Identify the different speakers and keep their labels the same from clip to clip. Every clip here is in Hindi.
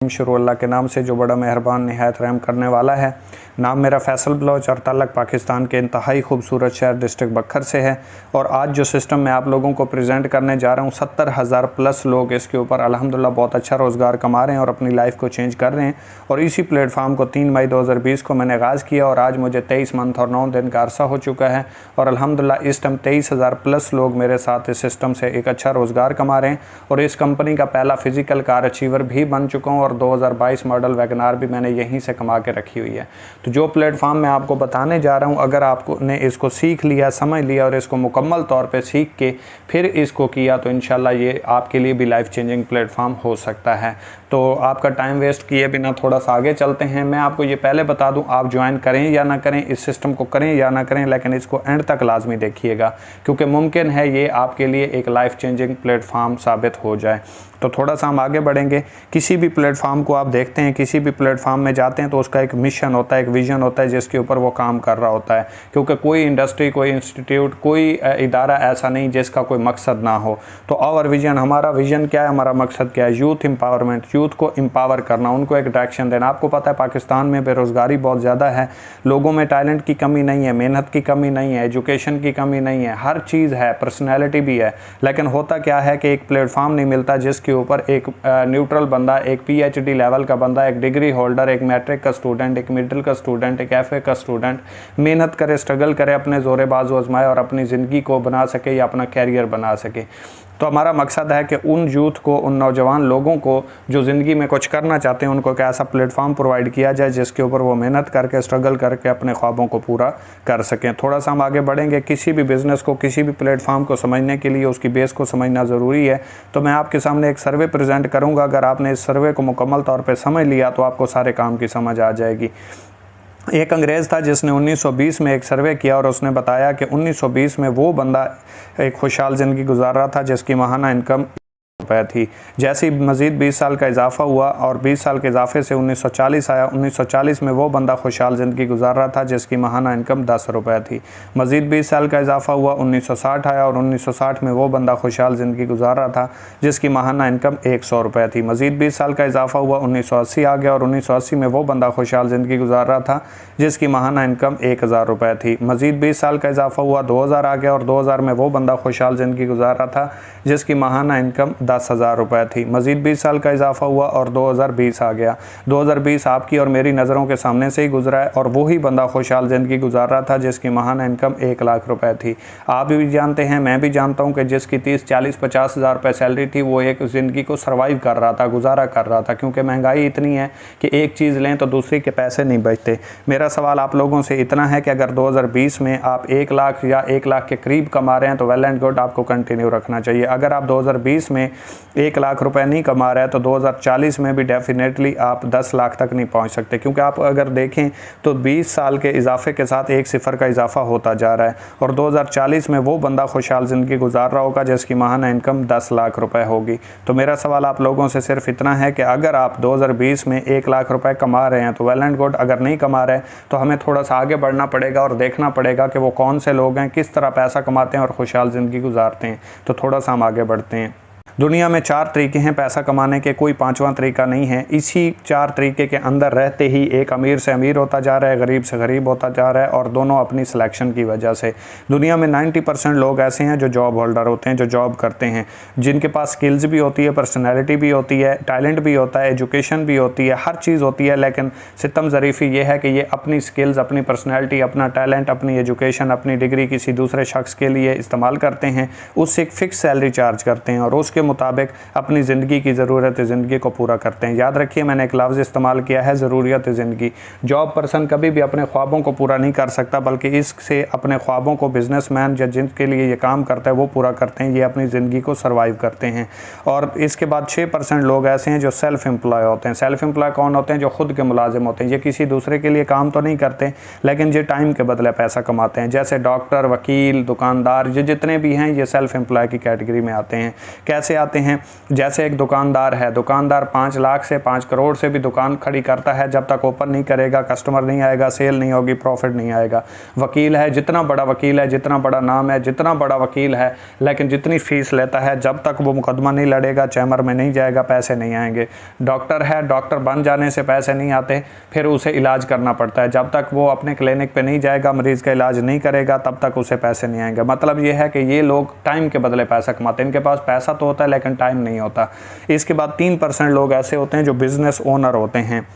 Speaker 1: शुरू अल्लाह के नाम से जो बड़ा मेहरबान निहायत रहम करने वाला है। नाम मेरा फैसल बलोच और ताल्लुक़ पाकिस्तान के इंतहाई खूबसूरत शहर डिस्ट्रिक्ट बखर से है। और आज जो सिस्टम मैं आप लोगों को प्रेजेंट करने जा रहा हूँ, 70,000 प्लस लोग इसके ऊपर अल्हम्दुलिल्लाह बहुत अच्छा रोज़गार कमा रहे हैं और अपनी लाइफ को चेंज कर रहे हैं। और इसी प्लेटफार्म को 3 मई 2020 को मैंने आगाज़ किया और आज मुझे 23 मंथ और 9 दिन का अरसा हो चुका है। और अल्हम्दुलिल्लाह इस टाइम 23,000 प्लस लोग मेरे साथ इस सिस्टम से एक अच्छा रोज़गार कमा रहे हैं। और इस कंपनी का पहला फिज़िकल कार अचीवर भी बन चुका हूँ और 2022 मॉडल वैगनार भी मैंने यहीं से कमा के रखी हुई है। तो जो प्लेटफार्म मैं आपको बताने जा रहा हूँ, अगर आपने इसको सीख लिया, समझ लिया और इसको मुकम्मल तौर पे सीख के फिर इसको किया तो इंशाल्लाह ये आपके लिए भी लाइफ चेंजिंग प्लेटफार्म हो सकता है। तो आपका टाइम वेस्ट किए बिना थोड़ा सा आगे चलते हैं। मैं आपको ये पहले बता दूं, आप ज्वाइन करें या ना करें, इस सिस्टम को करें या ना करें, लेकिन इसको एंड तक लाजमी देखिएगा क्योंकि मुमकिन है ये आपके लिए एक लाइफ चेंजिंग प्लेटफार्म साबित हो जाए। तो थोड़ा सा हम आगे बढ़ेंगे। किसी भी प्लेटफार्म को आप देखते हैं, किसी भी प्लेटफार्म में जाते हैं तो उसका एक मिशन होता है, एक विज़न होता है जिसके ऊपर वो काम कर रहा होता है। क्योंकि कोई इंडस्ट्री, कोई इंस्टीट्यूट, कोई इदारा ऐसा नहीं जिसका कोई मकसद ना हो। तो आवर विजन, हमारा विजन क्या है, हमारा मकसद क्या है? यूथ एम्पावरमेंट, यूथ को एम्पावर करना, उनको एक डायरेक्शन देना। आपको पता है पाकिस्तान में बेरोज़गारी बहुत ज़्यादा है, लोगों में टैलेंट की कमी नहीं है, मेहनत की कमी नहीं है, एजुकेशन की कमी नहीं है, हर चीज़ है, पर्सनैलिटी भी है। लेकिन होता क्या है कि एक प्लेटफार्म नहीं मिलता जिसके ऊपर एक न्यूट्रल बंदा, एक PhD लेवल का बंदा, एक डिग्री होल्डर, एक मैट्रिक का स्टूडेंट, एक मिडिल का स्टूडेंट, एक FA का स्टूडेंट मेहनत करे, स्ट्रगल करे, अपने ज़ोरे बाजू आजमाए और अपनी ज़िंदगी को बना सके या अपना कैरियर बना सके। तो हमारा मकसद है कि उन यूथ को, उन नौजवान लोगों को जो ज़िंदगी में कुछ करना चाहते हैं, उनको एक ऐसा प्लेटफार्म प्रोवाइड किया जाए जिसके ऊपर वो मेहनत करके, स्ट्रगल करके अपने ख्वाबों को पूरा कर सकें। थोड़ा सा हम आगे बढ़ेंगे। किसी भी बिज़नेस को, किसी भी प्लेटफार्म को समझने के लिए उसकी बेस को समझना ज़रूरी है। तो मैं आपके सामने एक सर्वे प्रेजेंट करूँगा। अगर आपने इस सर्वे को मुकम्मल तौर पर समझ लिया तो आपको सारे काम की समझ आ जाएगी। एक अंग्रेज़ था जिसने 1920 में एक सर्वे किया और उसने बताया कि 1920 में वो बंदा एक खुशहाल ज़िंदगी गुजार रहा था जिसकी माहाना इनकम रुपये थी। जैसे ही मज़ीद 20 साल का इजाफा हुआ और 20 साल के इजाफे से 1940 आया, 1940 में वो बंदा खुशहाल ज़िंदगी गुजार रहा था जिसकी माहाना इनकम 10 रुपये थी। मज़ीद 20 साल का इजाफा हुआ, 1960 आया और 1960 में वो बंदा खुशहाल ज़िंदगी गुजार रहा था जिसकी माहाना इनकम 100 रुपये थी। मज़ीद 20 साल का इजाफा हुआ, 1980 आ गया और 1980 में वो बंदा खुशहाल ज़िंदगी गुजार रहा था जिसकी माहाना इनकम 1000 रुपये थी। मज़ीद 20 साल का इजाफा हुआ, 2000 आ गया और 2000 में वो बंदा खुशहाल ज़िंदगी गुजार रहा था जिसकी माहाना इनकम 10,000 रुपये थी। मज़ीद 20 साल का इजाफा हुआ और 2020 आ गया। 2020 आपकी और मेरी नज़रों के सामने से ही गुजरा है और वही बंदा खुशहाल ज़िंदगी गुजार रहा था जिसकी माहाना इनकम 1 लाख रुपए थी। आप भी जानते हैं, मैं भी जानता हूं कि जिसकी 30, 40, 50 हज़ार रुपये सैलरी थी वो एक ज़िंदगी को सर्वाइव कर रहा था, गुजारा कर रहा था। क्योंकि महंगाई इतनी है कि एक चीज़ लें तो दूसरी के पैसे नहीं बचते। मेरा सवाल आप लोगों से इतना है कि अगर 2020 में आप 1 लाख या 1 लाख के करीब कमा रहे हैं तो वेल एंड गुड, आपको कंटिन्यू रखना चाहिए। अगर आप 2020 में 1 लाख रुपए नहीं कमा रहे हैं तो 2040 में भी डेफिनेटली आप 10 लाख तक नहीं पहुंच सकते। क्योंकि आप अगर देखें तो 20 साल के इजाफे के साथ एक सिफर का इजाफा होता जा रहा है और 2040 में वो बंदा खुशहाल ज़िंदगी गुजार रहा होगा जिसकी माहाना इनकम 10 लाख रुपए होगी। तो मेरा सवाल आप लोगों से सिर्फ इतना है कि अगर आप 2020 में 1 लाख रुपए कमा रहे हैं तो वेल एंड गुड, अगर नहीं कमा रहे तो हमें थोड़ा सा आगे बढ़ना पड़ेगा और देखना पड़ेगा कि वो कौन से लोग हैं, किस तरह पैसा कमाते हैं और खुशहाल ज़िंदगी गुजारते हैं। तो थोड़ा सा हम आगे बढ़ते हैं। दुनिया में 4 तरीके हैं पैसा कमाने के, कोई 5वां तरीका नहीं है। इसी 4 तरीके के अंदर रहते ही एक अमीर से अमीर होता जा रहा है, गरीब से गरीब होता जा रहा है और दोनों अपनी सिलेक्शन की वजह से। दुनिया में 90% लोग ऐसे हैं जो जॉब होल्डर होते हैं, जो जॉब करते हैं, जिनके पास स्किल्स भी होती है, पर्सनैलिटी भी होती है, टैलेंट भी होता है, एजुकेशन भी होती है, हर चीज़ होती है। लेकिन सितम ज़रीफ़ी ये है कि ये अपनी स्किल्स, अपनी पर्सनैलिटी, अपना टैलेंट, अपनी एजुकेशन, अपनी डिग्री किसी दूसरे शख्स के लिए इस्तेमाल करते हैं, उससे एक फ़िक्स सैलरी चार्ज करते हैं और उसके मुताबिक अपनी ज़िंदगी की ज़रूरत ज़िंदगी को पूरा करते हैं। याद रखिए, मैंने एक लफ्ज़ इस्तेमाल किया है, ज़रूरियत ज़िंदगी। जॉब पर्सन कभी भी अपने ख्वाबों को पूरा नहीं कर सकता, बल्कि इससे अपने ख्वाबों को बिजनेसमैन या जिनके लिए ये काम करता है वो पूरा करते हैं, ये अपनी ज़िंदगी को सर्वाइव करते हैं। और इसके बाद 6% लोग ऐसे हैं जो सेल्फ़ एम्प्लॉय होते हैं। सेल्फ़ एम्प्लॉय कौन होते हैं? जो खुद के मुलाजिम होते हैं। ये किसी दूसरे के लिए काम तो नहीं करते लेकिन ये टाइम के बदले पैसा कमाते हैं। जैसे डॉक्टर, वकील, दुकानदार, ये जितने भी हैं ये सेल्फ़ एम्प्लॉय की कैटेगरी में आते हैं। कैसे कैसे आते हैं? जैसे एक दुकानदार है, दुकानदार 5 लाख से 5 करोड़ से भी दुकान खड़ी करता है, जब तक ओपन नहीं करेगा कस्टमर नहीं आएगा, सेल नहीं होगी, प्रॉफिट नहीं आएगा। वकील है, जितना बड़ा वकील है, जितना बड़ा नाम है, जितना बड़ा वकील है, लेकिन जितनी फीस लेता है, जब तक वो मुकदमा नहीं लड़ेगा, चैम्बर में नहीं जाएगा, पैसे नहीं आएंगे। डॉक्टर है, डॉक्टर बन जाने से पैसे नहीं आते, फिर उसे इलाज करना पड़ता है। जब तक वो अपने क्लिनिक पे नहीं जाएगा, मरीज़ का इलाज नहीं करेगा, तब तक उसे पैसे नहीं आएंगे। मतलब ये है कि ये लोग टाइम के बदले पैसा कमाते हैं। इनके पास पैसा तो होता है लेकिन टाइम नहीं होता। इसके बाद 3% लोग ऐसे होते हैं जो बिज़नेस ओनर होते हैं,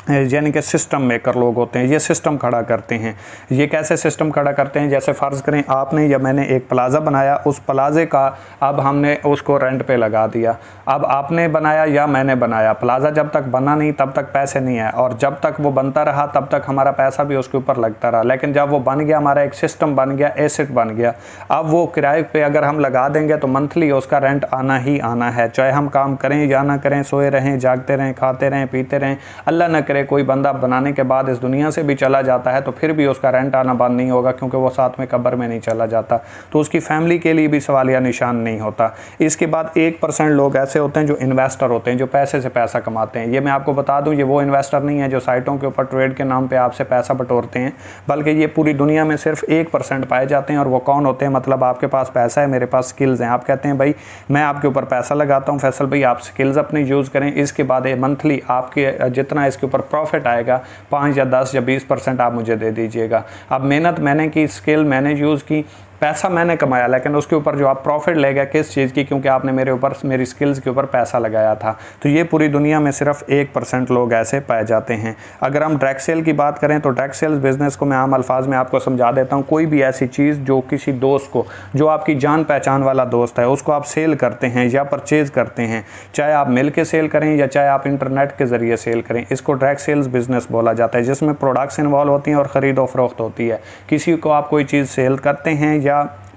Speaker 1: यानी कि सिस्टम मेकर लोग होते हैं। ये सिस्टम खड़ा करते हैं। ये कैसे सिस्टम खड़ा करते हैं? जैसे फ़र्ज़ करें आपने या मैंने एक प्लाज़ा बनाया, उस प्लाज़े का अब हमने उसको रेंट पे लगा दिया। अब आपने बनाया या मैंने बनाया, प्लाज़ा जब तक बना नहीं तब तक पैसे नहीं आए, और जब तक वो बनता रहा तब तक हमारा पैसा भी उसके ऊपर लगता रहा। लेकिन जब वो बन गया, हमारा एक सिस्टम बन गया, एसेट बन गया, अब वो किराए पे अगर हम लगा देंगे तो मंथली उसका रेंट आना ही आना है, चाहे हम काम करें या ना करें, सोए रहें, जागते रहें, खाते रहें, पीते रहें। अल्लाह न करे कोई बंदा बनाने के बाद इस दुनिया से भी चला जाता है तो फिर भी उसका रेंट आना बंद नहीं होगा, क्योंकि वो साथ में कब्र में नहीं चला जाता, तो उसकी फैमिली के लिए भी सवालिया निशान नहीं होता। इसके बाद 1% लोग ऐसे होते हैं जो इन्वेस्टर होते हैं, जो पैसे से पैसा कमाते हैं। ये मैं आपको बता दूं, ये वो इन्वेस्टर नहीं है जो साइटों के ऊपर ट्रेड के नाम पे आपसे पैसा बटोरते हैं, बल्कि ये पूरी दुनिया में सिर्फ 1% पाए जाते हैं। और वो कौन होते हैं? मतलब आपके पास पैसा है, मेरे पास स्किल्स हैं, आप कहते हैं भाई मैं आपके ऊपर पैसा लगाता हूँ, फैसल भाई आप स्किल्स अपनी यूज़ करें, इसके बाद मंथली आपके जितना इसके ऊपर प्रॉफिट आएगा 5 या 10 या 20% आप मुझे दे दीजिएगा। अब मेहनत मैंने की, स्किल मैंने यूज़ की, पैसा मैंने कमाया, लेकिन उसके ऊपर जो आप प्रॉफिट ले गए किस चीज़ की? क्योंकि आपने मेरे ऊपर, मेरी स्किल्स के ऊपर पैसा लगाया था। तो ये पूरी दुनिया में सिर्फ 1% लोग ऐसे पाए जाते हैं। अगर हम डायरेक्ट सेल की बात करें तो डायरेक्ट सेल्स बिजनेस को मैं आम अल्फाज में आपको समझा देता हूँ। कोई भी ऐसी चीज़ जो किसी दोस्त को, जो आपकी जान पहचान वाला दोस्त है, उसको आप सेल करते हैं या परचेज़ करते हैं, चाहे आप मिल के सेल करें या चाहे आप इंटरनेट के ज़रिए सेल करें, इसको डायरेक्ट सेल्स बिजनेस बोला जाता है, जिसमें प्रोडक्ट्स इन्वॉल्व होती हैं और ख़रीद और फरोख्त होती है। किसी को आप कोई चीज़ सेल करते हैं या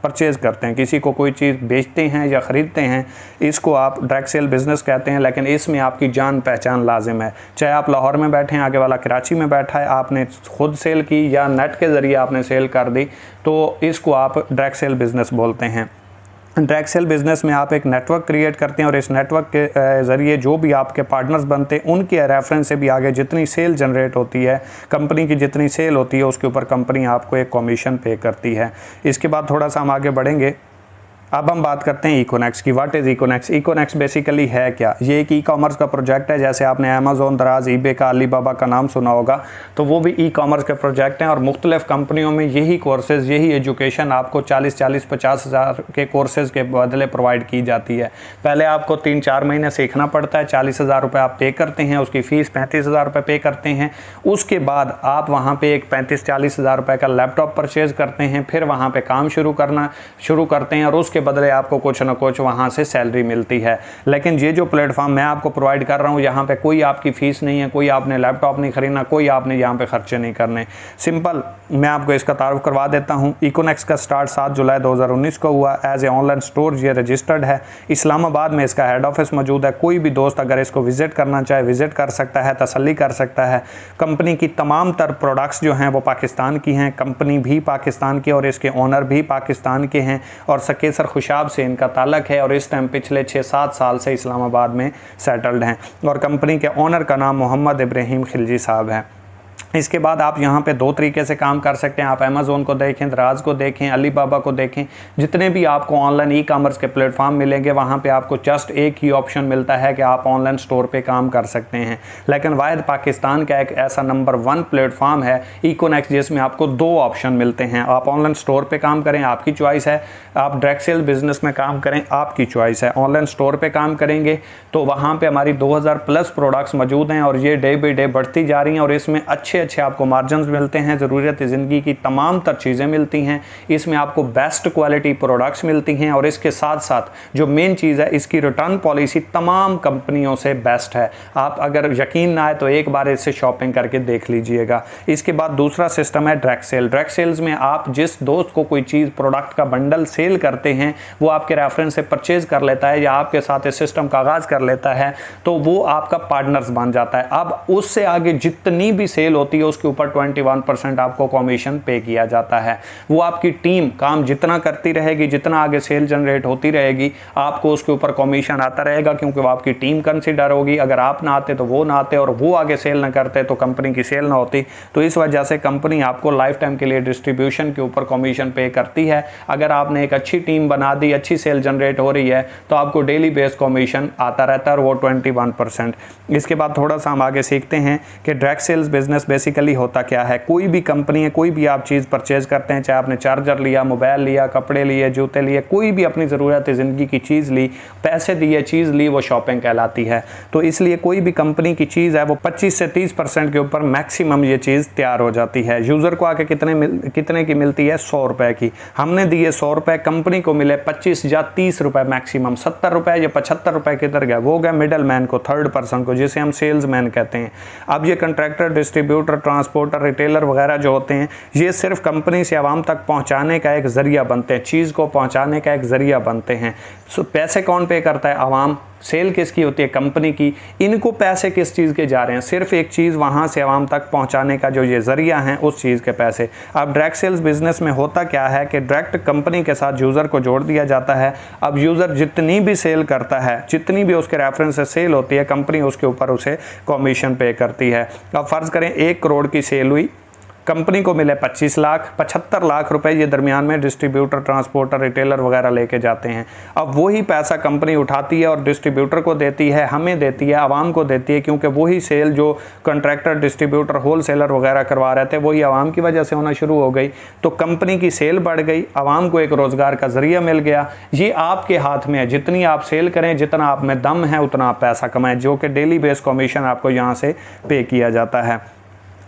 Speaker 1: परचेज़ करते हैं, किसी को कोई चीज़ बेचते हैं या ख़रीदते हैं, इसको आप डायरेक्ट सेल बिज़नेस कहते हैं। लेकिन इसमें आपकी जान पहचान लाजिम है, चाहे आप लाहौर में बैठे हैं, आगे वाला कराची में बैठा है, आपने खुद सेल की या नेट के ज़रिए आपने सेल कर दी, तो इसको आप डायरेक्ट सेल बिज़नेस बोलते हैं। डायरेक्ट सेल बिज़नेस में आप एक नेटवर्क क्रिएट करते हैं और इस नेटवर्क के ज़रिए जो भी आपके पार्टनर्स बनते हैं उनके रेफरेंस से भी आगे जितनी सेल जनरेट होती है, कंपनी की जितनी सेल होती है, उसके ऊपर कंपनी आपको एक कमीशन पे करती है। इसके बाद थोड़ा सा हम आगे बढ़ेंगे। अब हम बात करते हैं इकोनेक्स की। What is Econex? Econex basically है क्या? ये एक ई कॉमर्स का प्रोजेक्ट है। जैसे आपने अमेज़ोन, दराज, ईबे का, अलीबाबा का नाम सुना होगा, तो वो भी ई कॉमर्स के प्रोजेक्ट हैं और मुख्तलिफ़ कंपनियों में यही कोर्सेज़, यही एजुकेशन आपको 40-50 हज़ार के कोर्सेज़ के बदले प्रोवाइड की जाती है। पहले आपको 3-4 महीने सीखना पड़ता है, 40,000 रुपये आप पे करते हैं, उसकी फ़ीस 35,000 रुपये पे करते हैं। उसके बाद आप वहाँ पर एक 35-40 हज़ार रुपये का लैपटॉप परचेज़ करते हैं, फिर वहाँ पर काम शुरू करते हैं और उसके बदले आपको कुछ ना कुछ वहाँ से सैलरी मिलती है। लेकिन ये जो प्लेटफॉर्म मैं आपको प्रोवाइड कर रहा हूँ, यहाँ पे कोई आपकी फ़ीस नहीं है, कोई आपने लैपटॉप नहीं खरीदना, कोई आपने यहाँ पे खर्चे नहीं करने। सिंपल मैं आपको इसका तारुफ करवा देता हूँ। इकोनेक्स का स्टार्ट 7 जुलाई 2019 को हुआ। एज ए ऑनलाइन स्टोर ये रजिस्टर्ड है। इस्लामाबाद में इसका हेड ऑफिस मौजूद है। कोई भी दोस्त अगर इसको विज़िट करना चाहे विज़िट कर सकता है, तसल्ली कर सकता है। कंपनी की तमाम तर प्रोडक्ट्स जो हैं वो पाकिस्तान की हैं, कंपनी भी पाकिस्तान की और इसके ओनर भी पाकिस्तान के हैं और सकेसर खुशाब से इनका ताल्लुक है और इस टाइम पिछले 6-7 साल से इस्लामाबाद में सेटल्ड हैं और कंपनी के ओनर का नाम मोहम्मद इब्राहिम खिलजी साहब है। इसके बाद आप यहाँ पे 2 तरीके से काम कर सकते हैं। आप अमेज़ोन को देखें, दराज को देखें, अलीबाबा को देखें, जितने भी आपको ऑनलाइन ई कॉमर्स के प्लेटफॉर्म मिलेंगे वहाँ पे आपको जस्ट एक ही ऑप्शन मिलता है कि आप ऑनलाइन स्टोर पे काम कर सकते हैं। लेकिन वाहिद पाकिस्तान का एक ऐसा नंबर 1 प्लेटफॉर्म है इकोनेक्स, जिसमें आपको 2 ऑप्शन मिलते हैं। आप ऑनलाइन स्टोर पर काम करें, आपकी चॉइस है। आप डायरेक्ट सेल बिजनेस में काम करें, आपकी चॉइस है। ऑनलाइन स्टोर पर काम करेंगे तो वहाँ पर हमारी 2000+ प्रोडक्ट्स मौजूद हैं और ये डे बाई डे बढ़ती जा रही हैं और इसमें अच्छे आपको मार्जिन्स मिलते हैं, ज़रूरत ज़िंदगी की तमाम तर चीज़ें मिलती हैं। इसमें आपको बेस्ट क्वालिटी प्रोडक्ट्स मिलती हैं और इसके साथ साथ जो मेन चीज़ है, इसकी रिटर्न पॉलिसी तमाम कंपनियों से बेस्ट है। आप अगर यकीन ना आए तो एक बार इससे शॉपिंग करके देख लीजिएगा। इसके बाद दूसरा सिस्टम है डायरेक्ट सेल। डायरेक्ट सेल्स में आप जिस दोस्त को कोई चीज़, प्रोडक्ट का बंडल सेल करते हैं, वो आपके रेफरेंस से परचेज़ कर लेता है या आपके साथ इस सिस्टम का आगाज़ कर लेता है, तो वो आपका पार्टनर्स बन जाता है। अब उससे आगे जितनी भी सेल होती है उसके ऊपर 21% आपको कमीशन पे किया जाता है। वो आपकी टीम काम जितना करती रहेगी, जितना आगे सेल जनरेट होती रहेगी, आपको उसके ऊपर कमीशन आता रहेगा, क्योंकि वो आपकी टीम कंसिडर होगी। अगर आप ना आते तो वो ना आते, और वो आगे सेल ना करते तो कंपनी की सेल ना होती। तो इस वजह से कंपनी आपको लाइफ टाइम के लिए डिस्ट्रीब्यूशन के ऊपर कमीशन पे करती है। अगर आपने एक अच्छी टीम बना दी, अच्छी सेल जनरेट हो रही है, तो आपको डेली बेस कमीशन आता रहता है, और वो 21%। इसके बाद थोड़ा सा हम आगे सीखते हैं कि डायरेक्ट सेल्स बिजनेस बेसिकली होता क्या है। कोई भी कंपनी है, कोई भी आप चीज़ परचेज करते हैं, चाहे आपने चार्जर लिया, मोबाइल लिया, कपड़े लिए, जूते लिए, कोई भी अपनी ज़रूरत ज़िंदगी की चीज़ ली, पैसे दिए, चीज़ ली, वो शॉपिंग कहलाती है। तो इसलिए कोई भी कंपनी की चीज़ है वो 25 से 30% के ऊपर मैक्सिमम ये चीज़ तैयार हो जाती है। यूज़र को आके कितने की मिलती है? 100 रुपये की। हमने दिए 100 रुपये, कंपनी को मिले 25 या 30 रुपये मैक्सिमम। 70 रुपये या 75 रुपये किधर गया? वो गया मिडल मैन को, थर्ड पर्सन को, जिसे हम सेल्स मैन कहते हैं। अब ये कंट्रैक्टर, डिस्ट्रीब्यूटर, ट्रांसपोर्टर, रिटेलर वगैरह जो होते हैं, ये सिर्फ कंपनी से आवाम तक पहुँचाने का एक ज़रिया बनते हैं, चीज़ को पहुँचाने का एक ज़रिया बनते हैं। पैसे कौन पे करता है? आवाम। सेल किसकी होती है? कंपनी की। इनको पैसे किस चीज़ के जा रहे हैं? सिर्फ एक चीज़ वहाँ से आवाम तक पहुँचाने का जो ये ज़रिया है, उस चीज़ के पैसे। अब डायरेक्ट सेल्स बिजनेस में होता क्या है कि डायरेक्ट कंपनी के साथ यूज़र को जोड़ दिया जाता है। अब यूज़र जितनी भी सेल करता है, जितनी भी उसके रेफरेंस से सेल होती है, कंपनी उसके ऊपर उसे कमीशन पे करती है। अब फ़र्ज़ करें 1 करोड़ की सेल हुई, कंपनी को मिले 25 लाख, 75 लाख रुपए ये दरमियान में डिस्ट्रीब्यूटर, ट्रांसपोर्टर, रिटेलर वगैरह लेके जाते हैं। अब वही पैसा कंपनी उठाती है और डिस्ट्रीब्यूटर को देती है, हमें देती है, आवाम को देती है, क्योंकि वही सेल जो कॉन्ट्रैक्टर, डिस्ट्रीब्यूटर, होलसेलर वगैरह करवा रहे थे, वही आवाम की वजह से होना शुरू हो गई। तो कंपनी की सेल बढ़ गई, आवाम को एक रोज़गार का ज़रिया मिल गया। ये आपके हाथ में है, जितनी आप सेल करें, जितना आप में दम है, उतना आप पैसा कमाएं, जो कि डेली बेस कमीशन आपको यहाँ से पे किया जाता है।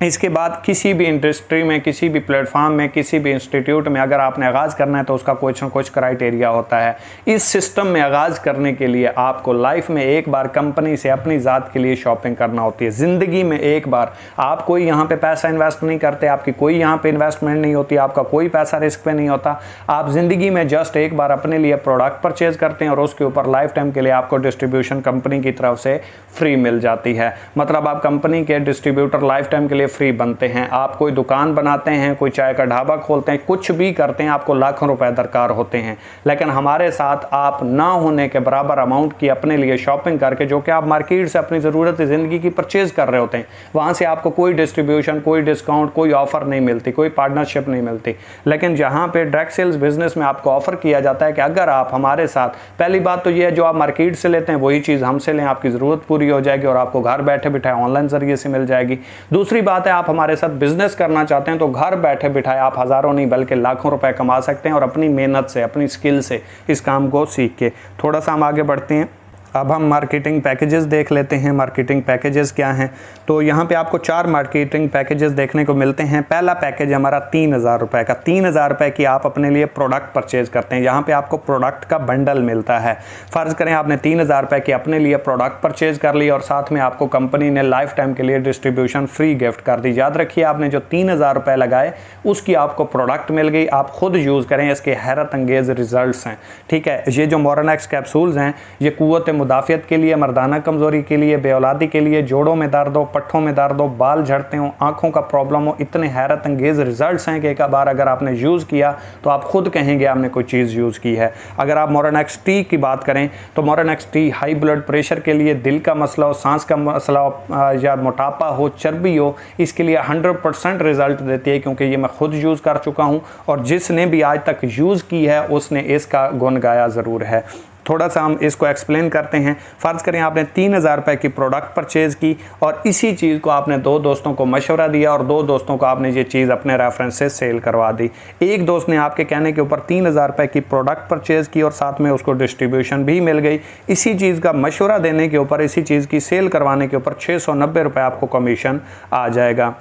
Speaker 1: इसके बाद किसी भी इंडस्ट्री में, किसी भी प्लेटफॉर्म में, किसी भी इंस्टीट्यूट में अगर आपने आगाज़ करना है तो उसका कुछ ना कुछ क्राइटेरिया होता है। इस सिस्टम में आगाज़ करने के लिए आपको लाइफ में एक बार कंपनी से अपनी ज़ात के लिए शॉपिंग करना होती है। ज़िंदगी में एक बार। आप कोई यहाँ पे पैसा इन्वेस्ट नहीं करते, आपकी कोई यहाँ पे इन्वेस्टमेंट नहीं होती, आपका कोई पैसा रिस्क पे नहीं होता। आप ज़िंदगी में जस्ट एक बार अपने लिए प्रोडक्ट परचेज करते हैं और उसके ऊपर लाइफ टाइम के लिए आपको डिस्ट्रीब्यूशन कंपनी की तरफ से फ्री मिल जाती है। मतलब आप कंपनी के डिस्ट्रीब्यूटर लाइफ टाइम के लिए फ्री बनते हैं। आप कोई दुकान बनाते हैं, कोई चाय का ढाबा खोलते हैं, कुछ भी करते हैं, आपको लाखों रुपए दरकार होते हैं। लेकिन हमारे साथ आप ना होने के बराबर अमाउंट की अपने लिए शॉपिंग करके, जो कि आप मार्केट से अपनी ज़रूरत ज़िंदगी की परचेज कर रहे होते हैं, वहाँ से आपको कोई डिस्ट्रीब्यूशन, कोई डिस्काउंट, कोई ऑफर नहीं मिलती, कोई पार्टनरशिप नहीं मिलती। लेकिन जहाँ पे डायरेक्ट सेल्स बिजनेस में आपको ऑफर किया जाता है कि अगर आप हमारे साथ, पहली बात तो ये है, जो आप मार्केट से लेते हैं वही चीज़ हमसे लें, आपकी ज़रूरत पूरी हो जाएगी और आपको घर बैठे बिठाए ऑनलाइन ज़रिए से मिल जाएगी। दूसरी बात है, आप हमारे साथ बिजनेस करना चाहते हैं तो घर बैठे बिठाए आप हज़ारों नहीं बल्कि लाखों रुपए कमा सकते हैं, और अपनी मेहनत से, अपनी स्किल से इस काम को सीख के। थोड़ा सा हम आगे बढ़ते हैं। अब हम मार्केटिंग पैकेजेस देख लेते हैं। मार्केटिंग पैकेजेस क्या हैं? तो यहाँ पे आपको 4 मार्केटिंग पैकेजेस देखने को मिलते हैं। पहला पैकेज हमारा 3000 रुपये का। 3000 रुपये की आप अपने लिए प्रोडक्ट परचेज करते हैं। यहाँ पे आपको प्रोडक्ट का बंडल मिलता है। फ़र्ज़ करें आपने 3000 रुपये की अपने लिए प्रोडक्ट परचेज कर ली और साथ में आपको कंपनी ने लाइफ टाइम के लिए डिस्ट्रीब्यूशन फ्री गिफ्ट कर दी। याद रखिए, आपने जो 3000 रुपये लगाए उसकी आपको प्रोडक्ट मिल गई। आप खुद यूज़ करें, इसके हैरत अंगेज़ रिजल्ट्स हैं। ठीक है, ये जो मोरनेक्स कैप्सूल्स हैं, ये कुव्वत मुदाफ़ियत के लिए, मर्दाना कमज़ोरी के लिए, बेऔलादी के लिए, जोड़ों में दर्द हो, पट्ठों में दर्द हो, बाल झड़ते हो, आँखों का प्रॉब्लम हो, इतने हैरत अंगेज़ रिजल्ट्स हैं कि एक बार अगर आपने यूज़ किया तो आप खुद कहेंगे आपने कोई चीज़ यूज़ की है। अगर आप मोरनेक्स टी की बात करें तो मोरनेक्स टी हाई ब्लड प्रेशर के लिए, दिल का मसला हो, सांस का मसला हो, या मोटापा हो, चर्बी हो, इसके लिए 100% रिजल्ट देती है, क्योंकि ये मैं खुद यूज़ कर चुका हूँ और जिसने भी आज तक यूज़ की है उसने इसका गुण गाया ज़रूर है। थोड़ा सा हम इसको एक्सप्लेन करते हैं। फ़र्ज़ करें आपने 3000 रुपये की प्रोडक्ट परचेज़ की और इसी चीज़ को आपने 2 दोस्तों को मशवरा दिया और 2 दोस्तों को आपने ये चीज़ अपने रेफरेंस से सेल करवा दी। एक दोस्त ने आपके कहने के ऊपर 3000 रुपये की प्रोडक्ट परचेज़ की और साथ में उसको डिस्ट्रीब्यूशन भी मिल गई। इसी चीज़ का मशवरा देने के ऊपर, इसी चीज़ की सेल करवाने के ऊपर 690 रुपये आपको कमीशन आ जाएगा।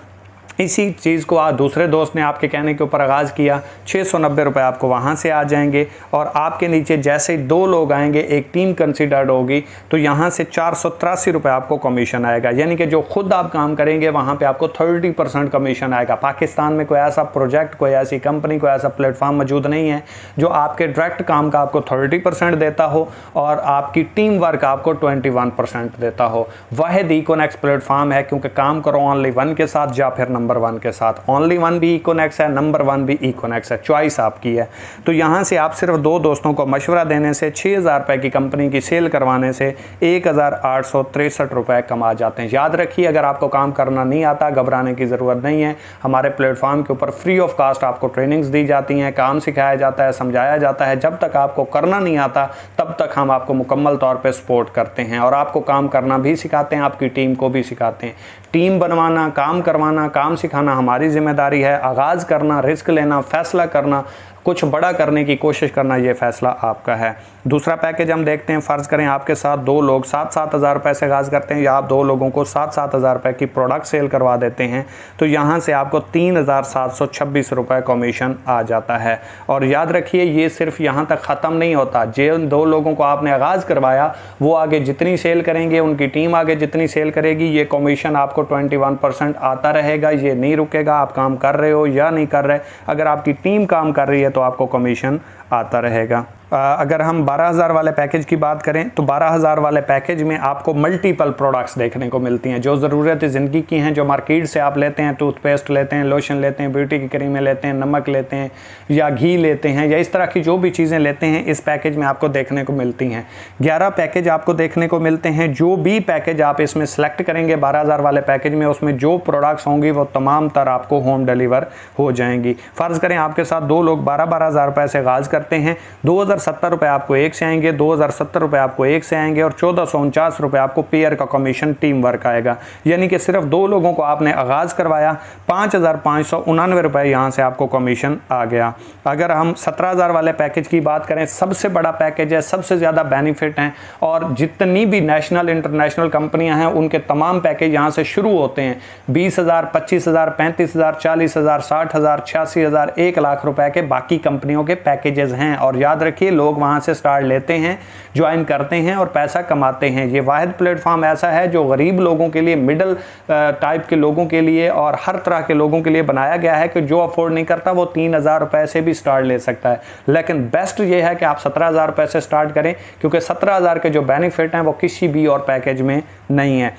Speaker 1: इसी चीज़ को दूसरे दोस्त ने आपके कहने के ऊपर आगाज़ किया, 690 रुपये आपको वहाँ से आ जाएंगे। और आपके नीचे जैसे ही 2 लोग आएंगे, एक टीम कंसिडर्ड होगी, तो यहाँ से 483 रुपये आपको कमीशन आएगा। यानी कि जो खुद आप काम करेंगे वहाँ पे आपको 30% कमीशन आएगा। पाकिस्तान में कोई ऐसा प्रोजेक्ट, कोई ऐसी कंपनी, कोई ऐसा प्लेटफॉर्म मौजूद नहीं है जो आपके डायरेक्ट काम का आपको 30% देता हो और आपकी टीम वर्क आपको 21% देता हो। वाहिद इकोनेक्स प्लेटफॉर्म है, क्योंकि काम करो ओनली वन के साथ या फिर नंबर 1 के साथ। ओनली वन भी इकोनेक्स है, नंबर 1 भी इकोनेक्स है, चॉइस आपकी है। तो यहाँ से आप सिर्फ 2 दोस्तों को मशवरा देने से, 6000 रुपये की कंपनी की सेल करवाने से 1863 रुपये कमा जाते हैं। याद रखिए, अगर आपको काम करना नहीं आता, घबराने की ज़रूरत नहीं है। हमारे प्लेटफॉर्म के ऊपर फ्री ऑफ कास्ट आपको ट्रेनिंग्स दी जाती हैं, काम सिखाया जाता है, समझाया जाता है। जब तक आपको करना नहीं आता तब तक हम आपको मुकम्मल तौर पे सपोर्ट करते हैं और आपको काम करना भी सिखाते हैं, आपकी टीम को भी सिखाते हैं। टीम बनवाना, काम करवाना, काम सिखाना हमारी जिम्मेदारी है। आगाज़ करना, रिस्क लेना, फैसला करना, कुछ बड़ा करने की कोशिश करना, ये फैसला आपका है। दूसरा पैकेज हम देखते हैं। फ़र्ज़ करें आपके साथ 2 लोग 7-7 हज़ार रुपये से आगाज़ करते हैं, या आप 2 लोगों को 7-7 हज़ार रुपये की प्रोडक्ट सेल करवा देते हैं, तो यहाँ से आपको 3726 रुपये कमीशन आ जाता है। और याद रखिए, ये सिर्फ यहाँ तक ख़त्म नहीं होता। जिन 2 लोगों को आपने आगाज़ करवाया वो आगे जितनी सेल करेंगे, उनकी टीम आगे जितनी सेल करेगी, ये कमीशन आपको 21% आता रहेगा। ये नहीं रुकेगा, आप काम कर रहे हो या नहीं कर रहे। अगर आपकी टीम काम कर रही है तो आपको कमीशन आता रहेगा। अगर हम 12,000 वाले पैकेज की बात करें तो 12,000 वाले पैकेज में आपको मल्टीपल प्रोडक्ट्स देखने को मिलती हैं जो ज़रूरत ज़िंदगी की हैं, जो मार्केट से आप लेते हैं। टूथपेस्ट लेते हैं, लोशन लेते हैं, ब्यूटी की क्रीमें लेते हैं, नमक लेते हैं या घी लेते हैं, या इस तरह की जो भी चीज़ें लेते हैं इस पैकेज में आपको देखने को मिलती हैं। 11 पैकेज आपको देखने को मिलते हैं। जो भी पैकेज आप इसमें सेलेक्ट करेंगे 12,000 वाले पैकेज में, उसमें जो प्रोडक्ट्स होंगी वो तमाम तर आपको होम डिलीवर हो जाएंगी। फ़र्ज़ करें आपके साथ 2 लोग 12-12 हज़ार रुपये से आगाज़ करते हैं, 2070 रुपये आपको एक से आएंगे, 2070 रुपये आपको एक से आएंगे और 1449 रुपये आपको पेयर का कमीशन टीम वर्क आएगा। यानी कि सिर्फ 2 लोगों को आपने आगाज़ करवाया, 5599 रुपये यहाँ से आपको कमीशन आ गया। अगर हम 17,000 वाले पैकेज की बात करें, सबसे बड़ा पैकेज है, सबसे ज़्यादा बेनिफिट हैं और जितनी भी नेशनल इंटरनेशनल कंपनियां हैं उनके तमाम पैकेज यहाँ से शुरू होते हैं। 20,000, 25,000, 35,000, 40,000, 60,000, 86,000, 1 लाख रुपए के बाकी कंपनियों के पैकेजेस हैं। और याद रखिए, लोग वहाँ से स्टार्ट लेते हैं, ज्वाइन करते हैं और पैसा कमाते हैं। ये वाहिद प्लेटफॉर्म ऐसा है जो गरीब लोगों के लिए, मिडल टाइप के लोगों के लिए और हर तरह के लोगों के लिए बनाया गया है कि जो अफोर्ड नहीं करता वो 3,000 रुपये से भी स्टार्ट ले सकता है। लेकिन बेस्ट ये है कि आप 17,000 रुपये से स्टार्ट करें, क्योंकि 17,000 के जो बेनिफिट हैं वो किसी भी और पैकेज में नहीं है।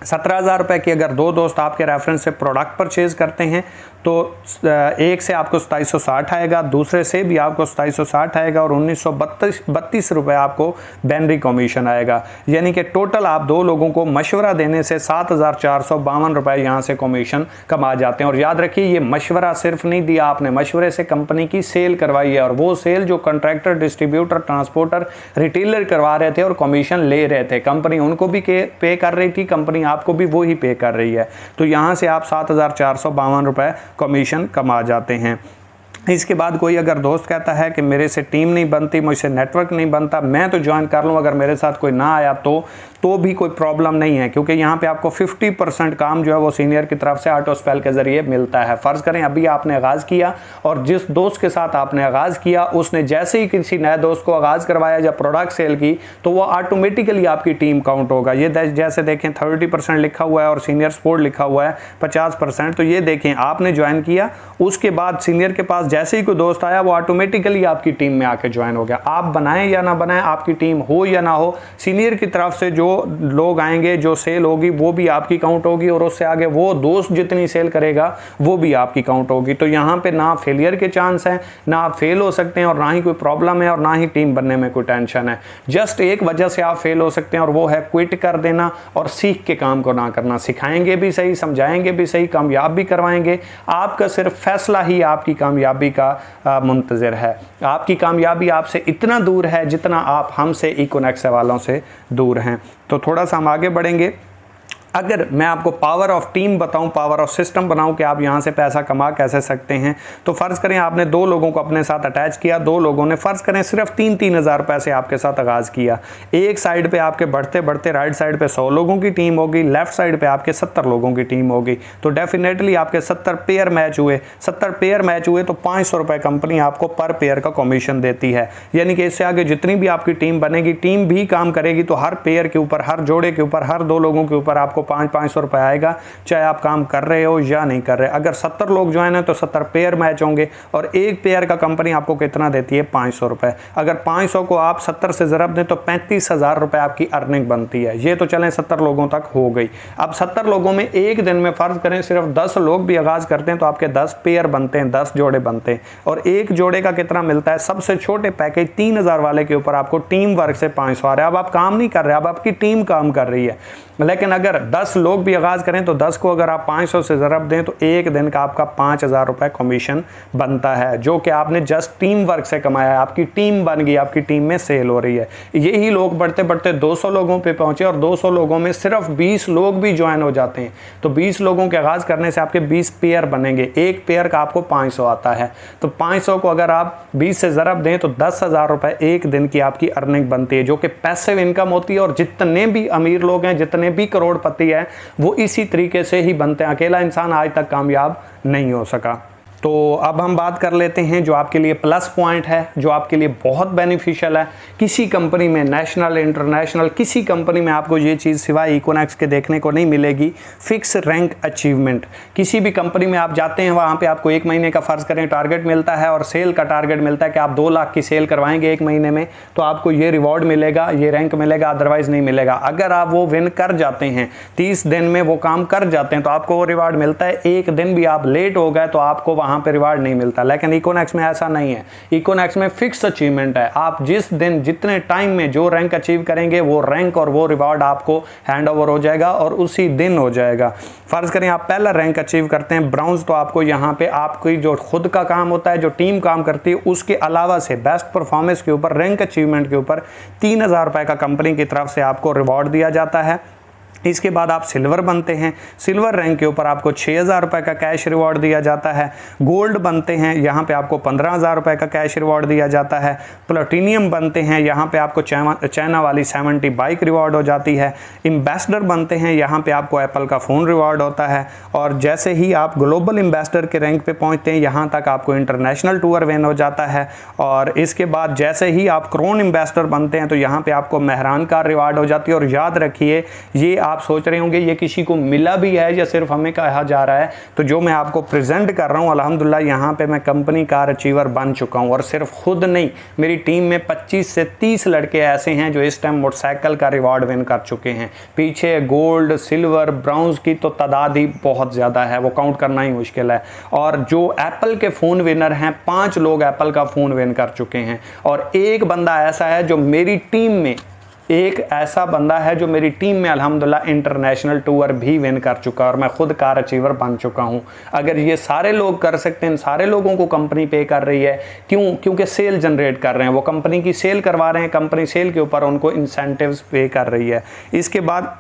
Speaker 1: 17,000 रुपये की अगर 2 दोस्त आपके रेफरेंस से प्रोडक्ट परचेज़ करते हैं तो एक से आपको 2760 आएगा, दूसरे से भी आपको 2760 आएगा और 1932 रुपये आपको बैनरी कमीशन आएगा। यानी कि टोटल आप 2 लोगों को मशवरा देने से 7,452 रुपये यहाँ से कमीशन कमा जाते हैं। और याद रखिए, ये मशवरा सिर्फ नहीं दिया आपने, मशवरे से कंपनी की सेल करवाई है और वो सेल जो कॉन्ट्रैक्टर, डिस्ट्रीब्यूटर, ट्रांसपोर्टर, रिटेलर करवा रहे थे और कमीशन ले रहे थे, कंपनी उनको भी पे कर रही थी, कंपनी आपको भी वो ही पे कर रही है। तो यहाँ से आप 7,452 रुपये कमीशन कमा जाते हैं। इसके बाद कोई अगर दोस्त कहता है कि मेरे से टीम नहीं बनती, मुझसे नेटवर्क नहीं बनता, मैं तो ज्वाइन कर लूँ, अगर मेरे साथ कोई ना आया तो भी कोई प्रॉब्लम नहीं है, क्योंकि यहाँ पे आपको 50% काम जो है वो सीनियर की तरफ से ऑटो स्पेल के ज़रिए मिलता है। फ़र्ज़ करें अभी आपने आगाज़ किया और जिस दोस्त के साथ आपने आगाज़ किया उसने जैसे ही किसी नए दोस्त को आगाज़ करवाया या प्रोडक्ट सेल की तो वो ऑटोमेटिकली आपकी टीम काउंट होगा। ये जैसे देखें 30% लिखा हुआ है और सीनियर सपोर्ट लिखा हुआ है 50%। तो ये देखें, आपने ज्वाइन किया, उसके बाद सीनियर के पास जैसे ही कोई दोस्त आया वो ऑटोमेटिकली आपकी टीम में आके ज्वाइन हो गया। आप बनाएं या ना बनाएं, आपकी टीम हो या ना हो, सीनियर की तरफ से जो लोग आएंगे, जो सेल होगी वो भी आपकी काउंट होगी और उससे आगे वो दोस्त जितनी सेल करेगा वो भी आपकी काउंट होगी। तो यहाँ पे ना फेलियर के चांस हैं, ना आप फेल हो सकते हैं और ना ही कोई प्रॉब्लम है और ना ही टीम बनने में कोई टेंशन है। जस्ट एक वजह से आप फेल हो सकते हैं और वो है क्विट कर देना और सीख के काम को ना करना। सिखाएंगे भी सही, समझाएंगे भी सही, कामयाब भी करवाएंगे, आपका सिर्फ फैसला ही आपकी कामयाबी का मुंतज़िर है। आपकी कामयाबी आपसे इतना दूर है जितना आप हमसे इकोनेक्स वालों से दूर हैं। तो थोड़ा सा हम आगे बढ़ेंगे अगर मैं आपको पावर ऑफ टीम बताऊं, पावर ऑफ सिस्टम बनाऊं कि आप यहां से पैसा कमा कैसे सकते हैं, तो फ़र्ज़ करें आपने 2 लोगों को अपने साथ अटैच किया, 2 लोगों ने फ़र्ज़ करें सिर्फ 3-3 हज़ार रुपये से आपके साथ आगाज़ किया। एक साइड पे आपके बढ़ते बढ़ते राइट साइड पे 100 लोगों की टीम होगी, लेफ्ट साइड पे आपके 70 लोगों की टीम होगी, तो डेफिनेटली आपके 70 पेयर मैच हुए। 70 पेयर मैच हुए तो 500 रुपये कंपनी आपको पर पेयर का कमीशन देती है। यानी कि इससे आगे जितनी भी आपकी टीम बनेगी, टीम भी काम करेगी, तो हर पेयर के ऊपर, हर जोड़े के ऊपर, हर 2 लोगों के ऊपर आपको 500 रुपये आएगा, चाहे आप काम कर रहे हो या नहीं कर रहे। अगर 70 लोग ज्वाइन है तो 70 पेयर मैच होंगे और एक पेयर का कंपनी आपको कितना देती है? 500 रुपये। अगर 500 को आप 70 से ज़रब दें तो 35,000 रुपये आपकी अर्निंग बनती है। ये तो चलें 70 लोगों तक हो गई। अब 70 लोगों में एक दिन में फ़र्ज़ करें सिर्फ 10 लोग भी आगाज़ करते हैं तो आपके 10 पेयर बनते हैं, 10 जोड़े बनते हैं। और एक जोड़े का कितना मिलता है? सबसे छोटे पैकेज 3000 वाले के ऊपर आपको टीम वर्क से 500 आ रहा है। अब आप काम नहीं कर रहे, अब आपकी टीम काम कर रही है। लेकिन अगर 10 लोग भी आगाज़ करें तो 10 को अगर आप 500 से ज़रब दें तो एक दिन का आपका 5000 रुपये कमीशन बनता है, जो कि आपने जस्ट टीम वर्क से कमाया है। आपकी टीम बन गई, आपकी टीम में सेल हो रही है। यही लोग बढ़ते बढ़ते 200 लोगों पे पहुंचे और 200 लोगों में सिर्फ 20 लोग भी ज्वाइन हो जाते हैं, तो 20 लोगों के आगाज़ करने से आपके 20 पेयर बनेंगे। एक पेयर का आपको 500 आता है, तो 500 को अगर आप 20 से ज़रब दें तो 10,000 रुपये एक दिन की आपकी अर्निंग बनती है, जो कि पैसिव इनकम होती है। और जितने भी अमीर लोग हैं, जितने भी करोड़पति है, वो इसी तरीके से ही बनते हैं। अकेला इंसान आज तक कामयाब नहीं हो सका। तो अब हम बात कर लेते हैं जो आपके लिए प्लस पॉइंट है, जो आपके लिए बहुत बेनिफिशियल है। किसी कंपनी में, नेशनल इंटरनेशनल किसी कंपनी में आपको ये चीज़ सिवाय इकोनॉमिक्स के देखने को नहीं मिलेगी, फिक्स रैंक अचीवमेंट। किसी भी कंपनी में आप जाते हैं, वहाँ पे आपको 1 महीने का फ़र्ज़ करें टारगेट मिलता है और सेल का टारगेट मिलता है कि आप 2 लाख की सेल करवाएंगे 1 महीने में, तो आपको ये रिवॉर्ड मिलेगा, ये रैंक मिलेगा, अदरवाइज़ नहीं मिलेगा। अगर आप वो विन कर जाते हैं, 30 दिन में वो काम कर जाते हैं, तो आपको वो रिवार्ड मिलता है। एक दिन भी आप लेट हो गए तो आपको वहाँ पे रिवार्ड नहीं मिलता। लेकिन इकोनॉमिक्स में ऐसा नहीं है। इकोनॉमिक्स में फिक्स अचीवमेंट है। आप जिस दिन जितने टाइम में जो रैंक अचीव करेंगे, वो रैंक और वो रिवार्ड आपको हैंड ओवर हो जाएगा और उसी दिन हो जाएगा। फर्ज करें आप पहला रैंक अचीव करते हैं ब्राउन्ज, तो आपको यहाँ पे आपकी जो खुद का काम होता है, जो टीम काम करती है, उसके अलावा से बेस्ट परफॉर्मेंस के ऊपर, रैंक अचीवमेंट के ऊपर 3000 रुपये का कंपनी की तरफ से आपको रिवॉर्ड दिया जाता है। इसके बाद आप सिल्वर बनते हैं, सिल्वर रैंक के ऊपर आपको 6000 रुपये का कैश रिवॉर्ड दिया जाता है। गोल्ड बनते हैं, यहाँ पे आपको 15000 रुपये का कैश रिवॉर्ड दिया जाता है। प्लेटिनियम बनते हैं, यहाँ पे आपको चाइना वाली 70 बाइक रिवॉर्ड हो जाती है। एम्बेसडर बनते हैं, यहाँ पे आपको एप्पल का फ़ोन रिवॉर्ड होता है। और जैसे ही आप ग्लोबल एम्बेसडर के रैंक पे पहुँचते हैं, यहाँ तक आपको इंटरनेशनल टूर विन हो जाता है। और इसके बाद जैसे ही आप क्रोन एम्बेसडर बनते हैं, तो यहाँ पर आपको मेहरान कार रिवॉर्ड हो जाती है। और याद रखिए, ये आप सोच रहे होंगे ये किसी को मिला भी है या सिर्फ हमें कहा जा रहा है, तो जो मैं आपको प्रेजेंट कर रहा हूं, अल्हम्दुलिल्लाह यहाँ पे मैं कंपनी कार अचीवर बन चुका हूं। और सिर्फ खुद नहीं, मेरी टीम में 25 से 30 लड़के ऐसे हैं जो इस टाइम मोटरसाइकिल का रिवॉर्ड विन कर चुके हैं। पीछे गोल्ड, सिल्वर, ब्राउन्ज की तो तादाद ही बहुत ज़्यादा है, वो काउंट करना ही मुश्किल है। और जो एप्पल के फ़ोन विनर हैं, 5 लोग एप्पल का फ़ोन विन कर चुके हैं। और एक बंदा ऐसा है जो मेरी टीम में, एक ऐसा बंदा है जो मेरी टीम में अल्हम्दुलिल्लाह इंटरनेशनल टूर भी विन कर चुका है और मैं खुद कार अचीवर बन चुका हूं। अगर ये सारे लोग कर सकते हैं, सारे लोगों को कंपनी पे कर रही है, क्यों? क्योंकि सेल जनरेट कर रहे हैं, वो कंपनी की सेल करवा रहे हैं, कंपनी सेल के ऊपर उनको इंसेंटिव्स पे कर रही है। इसके बाद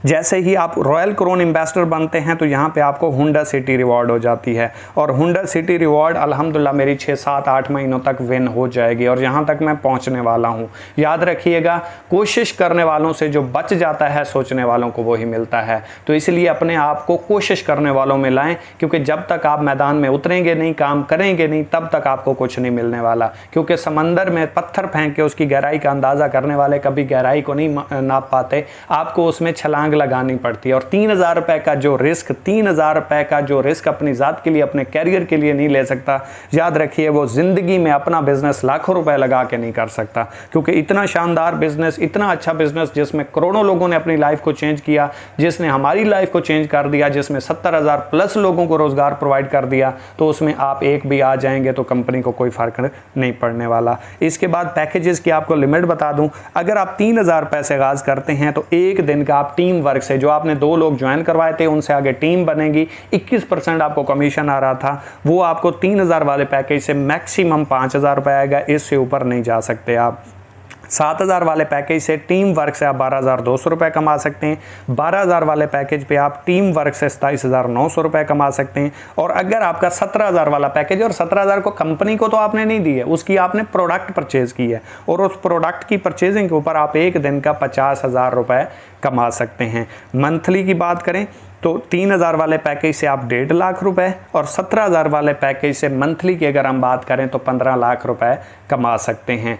Speaker 1: जैसे ही आप रॉयल क्रोन एम्बेसडर बनते हैं, तो यहाँ पे आपको हुंडा सिटी रिवॉर्ड हो जाती है। और हुंडा सिटी रिवॉर्ड अल्हम्दुलिल्लाह मेरी 6, 7, 8 महीनों तक विन हो जाएगी और यहाँ तक मैं पहुँचने वाला हूँ। याद रखिएगा, कोशिश करने वालों से जो बच जाता है, सोचने वालों को वही मिलता है। तो इसलिए अपने आप को कोशिश करने वालों में लाएं, क्योंकि जब तक आप मैदान में उतरेंगे नहीं, काम करेंगे नहीं, तब तक आपको कुछ नहीं मिलने वाला। क्योंकि समंदर में पत्थर फेंक के उसकी गहराई का अंदाज़ा करने वाले कभी गहराई को नहीं नाप पाते, आपको उसमें छलांग लगानी पड़ती है। और 3000 रुपए का जो रिस्क, 3000 रुपए का जो रिस्क अपनी ज़ात के लिए, अपने कैरियर के लिए नहीं ले सकता, याद रखिए वो ज़िंदगी में अपना बिजनेस लाखों रुपए लगा के नहीं कर सकता। क्योंकि इतना शानदार बिजनेस, इतना अच्छा बिजनेस जिसमें करोड़ों लोगों ने अपनी लाइफ को चेंज किया, जिसने हमारी लाइफ को चेंज कर दिया, जिसमें 70,000 प्लस लोगों को रोज़गार प्रोवाइड कर दिया, तो उसमें आप एक भी आ जाएंगे तो कंपनी को कोई फ़र्क नहीं पड़ने वाला। इसके बाद पैकेजेस की आपको लिमिट बता दूं, अगर आप 3000 रुपए से आगाज़ करते हैं तो एक दिन का आप टीम वर्क से, जो आपने 2 लोग ज्वाइन करवाए थे उनसे आगे टीम बनेगी, 21% आपको कमीशन आ रहा था, वो आपको 3000 वाले पैकेज से मैक्सिमम 5000 रुपए आएगा, इससे ऊपर नहीं जा सकते आप। 7,000 वाले पैकेज से टीम वर्क से आप 12,200 रुपये कमा सकते हैं। 12,000 वाले पैकेज पे आप टीम वर्क से 27,900 रुपये कमा सकते हैं। और अगर आपका 17,000 वाला पैकेज, और 17,000 को कंपनी को तो आपने नहीं दी है, उसकी आपने प्रोडक्ट परचेज की है, और उस प्रोडक्ट की परचेजिंग के ऊपर आप एक दिन का 50,000 रुपये कमा सकते हैं। मंथली की बात करें तो 3,000 वाले पैकेज से आप 1.5 लाख रुपए, और 17,000 वाले पैकेज से मंथली की अगर हम बात करें तो 15 लाख रुपए कमा सकते हैं।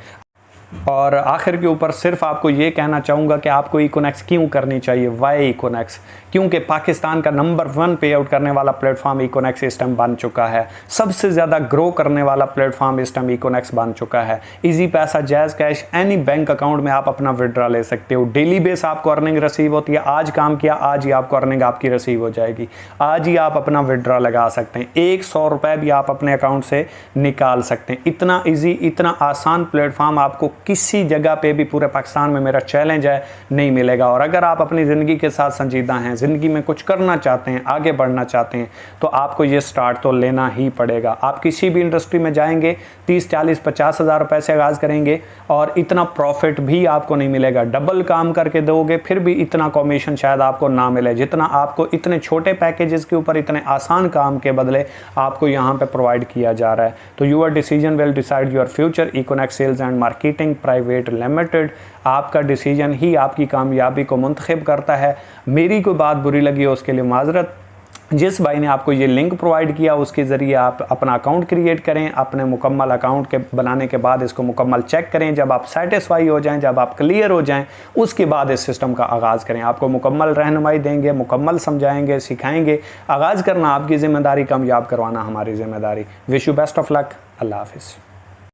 Speaker 1: और आखिर के ऊपर सिर्फ आपको ये कहना चाहूँगा कि आपको इकोनेक्स क्यों करनी चाहिए, वाई इकोनेक्स, क्योंकि पाकिस्तान का नंबर 1 पे आउट करने वाला प्लेटफॉर्म इकोनेक्स इस टाइम बन चुका है। सबसे ज़्यादा ग्रो करने वाला प्लेटफॉर्म इस टाइम इकोनेक्स बन चुका है। इजी पैसा, jazz cash, any bank account में आप अपना विड्रॉ ले सकते हो। डेली बेस आपको अर्निंग रिसीव होती है। आज काम किया, आज ही आपको अर्निंग आपकी रिसीव हो जाएगी। आज ही आप अपना विड्रॉ लगा सकते हैं। 100 रुपये भी आप अपने अकाउंट से निकाल सकते हैं। इतना ईजी, इतना आसान प्लेटफॉर्म आपको किसी जगह पे भी पूरे पाकिस्तान में, मेरा चैलेंज है, नहीं मिलेगा। और अगर आप अपनी ज़िंदगी के साथ संजीदा हैं, ज़िंदगी में कुछ करना चाहते हैं, आगे बढ़ना चाहते हैं, तो आपको ये स्टार्ट तो लेना ही पड़ेगा। आप किसी भी इंडस्ट्री में जाएंगे 30, 40, 50 हज़ार रुपये से आगाज़ करेंगे और इतना प्रॉफिट भी आपको नहीं मिलेगा। डबल काम करके दोगे फिर भी इतना कमीशन शायद आपको ना मिले जितना आपको इतने छोटे पैकेजेस के ऊपर इतने आसान काम के बदले आपको यहाँ पे प्रोवाइड किया जा रहा है। तो your decision will decide your future. Econex sales and marketing private limited, आपका डिसीजन ही आपकी कामयाबी को मुंतखब करता है। मेरी कोई बात बुरी लगी हो उसके लिए माजरत। जिस भाई ने आपको ये लिंक प्रोवाइड किया उसके ज़रिए आप अपना अकाउंट क्रिएट करें। अपने मुकम्मल अकाउंट के बनाने के बाद इसको मुकम्मल चेक करें। जब आप सेटिस्फाई हो जाएं, जब आप क्लियर हो जाएं, उसके बाद इस सिस्टम का आगाज़ करें। आपको मुकम्मल रहनुमाई देंगे, मुकम्मल समझाएंगे, सिखाएंगे। आगाज़ करना आपकी ज़िम्मेदारी, कामयाब करवाना हमारी ज़िम्मेदारी। Wish you best of luck. Allah हाफिज़।